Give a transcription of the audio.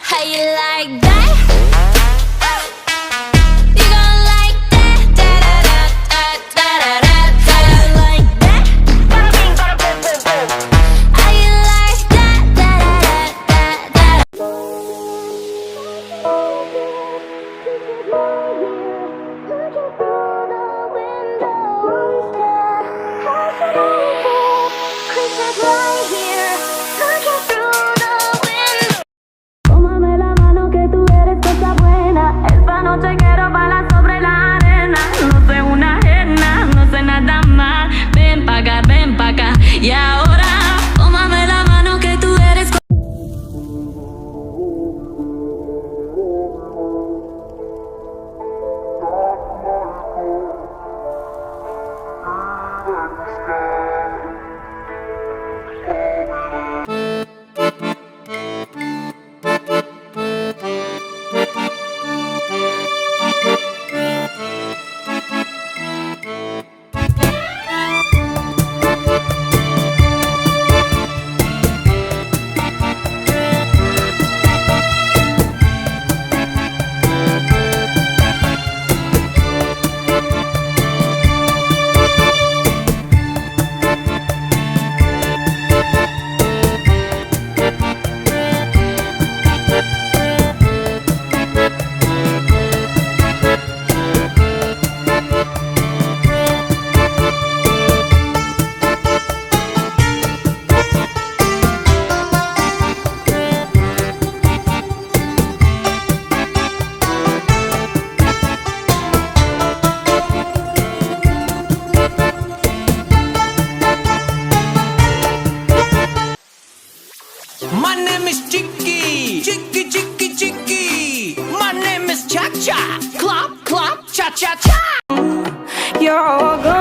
how you like that? You gon' like that? Da da da da da da da. How you like that? How you like that? Da da da da da. Tómame la mano que tú eres cosa buena. Esta noche quiero bailar sobre la arena. No soy una ajena, no sé nada más. Ven pa' acá, y ahora tómame la mano que tú eres My name is Chicky, Chicky, Chicky, Chicky. My name is Cha Cha, Clop, Clop, Cha Cha Cha. You're all good.